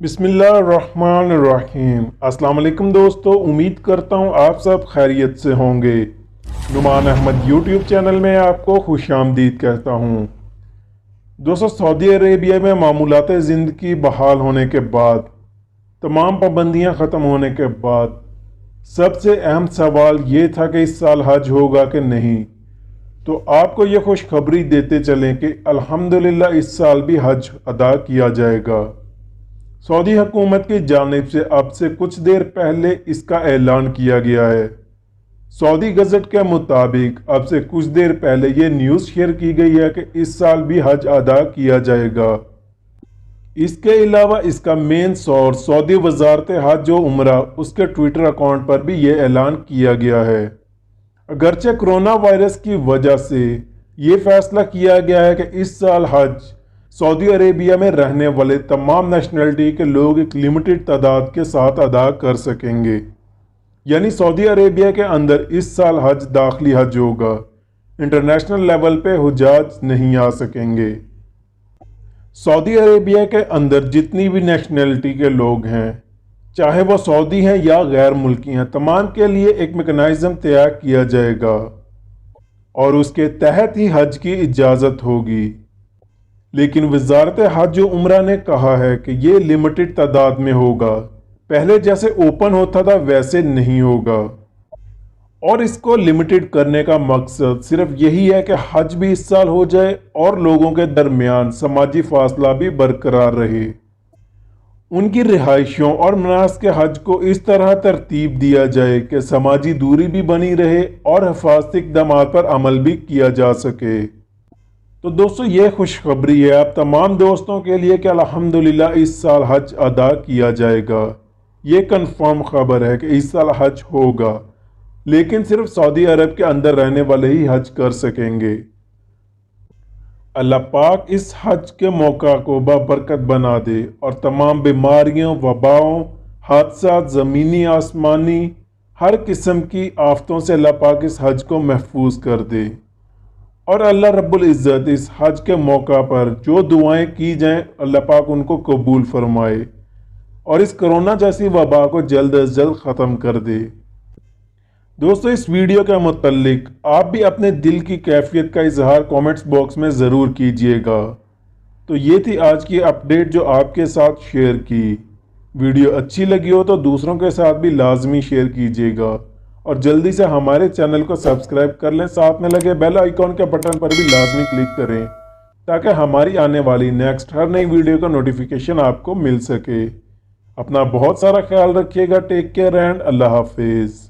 بسم اللہ الرحمن الرحیم۔ السلام علیکم دوستو، امید کرتا ہوں آپ سب خیریت سے ہوں گے۔ نعمان احمد یوٹیوب چینل میں آپ کو خوش آمدید کہتا ہوں۔ دوستو، سعودی عربیہ میں معمولات زندگی بحال ہونے کے بعد، تمام پابندیاں ختم ہونے کے بعد، سب سے اہم سوال یہ تھا کہ اس سال حج ہوگا کہ نہیں۔ تو آپ کو یہ خوشخبری دیتے چلیں کہ الحمدللہ اس سال بھی حج ادا کیا جائے گا۔ سعودی حکومت کی جانب سے اب سے کچھ دیر پہلے اس کا اعلان کیا گیا ہے۔ سعودی گزٹ کے مطابق اب سے کچھ دیر پہلے یہ نیوز شیئر کی گئی ہے کہ اس سال بھی حج ادا کیا جائے گا۔ اس کے علاوہ اس کا مین سورس سعودی وزارت حج و عمرہ، اس کے ٹویٹر اکاؤنٹ پر بھی یہ اعلان کیا گیا ہے۔ اگرچہ کرونا وائرس کی وجہ سے یہ فیصلہ کیا گیا ہے کہ اس سال حج سعودی عربیہ میں رہنے والے تمام نیشنلٹی کے لوگ ایک لمیٹڈ تعداد کے ساتھ ادا کر سکیں گے، یعنی سعودی عربیہ کے اندر اس سال حج داخلی حج ہوگا، انٹرنیشنل لیول پہ حجاج نہیں آ سکیں گے۔ سعودی عربیہ کے اندر جتنی بھی نیشنلٹی کے لوگ ہیں، چاہے وہ سعودی ہیں یا غیر ملکی ہیں، تمام کے لیے ایک میکنائزم تیار کیا جائے گا اور اس کے تحت ہی حج کی اجازت ہوگی۔ لیکن وزارت حج و عمرہ نے کہا ہے کہ یہ لمیٹڈ تعداد میں ہوگا، پہلے جیسے اوپن ہوتا تھا ویسے نہیں ہوگا، اور اس کو لمیٹڈ کرنے کا مقصد صرف یہی ہے کہ حج بھی اس سال ہو جائے اور لوگوں کے درمیان سماجی فاصلہ بھی برقرار رہے۔ ان کی رہائشوں اور مناسک حج کو اس طرح ترتیب دیا جائے کہ سماجی دوری بھی بنی رہے اور حفاظتی اقدامات پر عمل بھی کیا جا سکے۔ تو دوستو، یہ خوشخبری ہے آپ تمام دوستوں کے لیے کہ الحمدللہ اس سال حج ادا کیا جائے گا۔ یہ کنفرم خبر ہے کہ اس سال حج ہوگا، لیکن صرف سعودی عرب کے اندر رہنے والے ہی حج کر سکیں گے۔ اللہ پاک اس حج کے موقع کو بابرکت بنا دے اور تمام بیماریوں، وباؤں، حادثات، زمینی آسمانی، ہر قسم کی آفتوں سے اللہ پاک اس حج کو محفوظ کر دے، اور اللہ رب العزت اس حج کے موقع پر جو دعائیں کی جائیں اللہ پاک ان کو قبول فرمائے اور اس کرونا جیسی وبا کو جلد از جلد ختم کر دے۔ دوستو، اس ویڈیو کے متعلق آپ بھی اپنے دل کی کیفیت کا اظہار کامنٹس باکس میں ضرور کیجیے گا۔ تو یہ تھی آج کی اپڈیٹ جو آپ کے ساتھ شیئر کی۔ ویڈیو اچھی لگی ہو تو دوسروں کے ساتھ بھی لازمی شیئر کیجیے گا، اور جلدی سے ہمارے چینل کو سبسکرائب کر لیں، ساتھ میں لگے بیل آئیکن کے بٹن پر بھی لازمی کلک کریں تاکہ ہماری آنے والی نیکسٹ ہر نئی ویڈیو کا نوٹیفیکیشن آپ کو مل سکے۔ اپنا بہت سارا خیال رکھیے گا، ٹیک کیئر اینڈ اللہ حافظ۔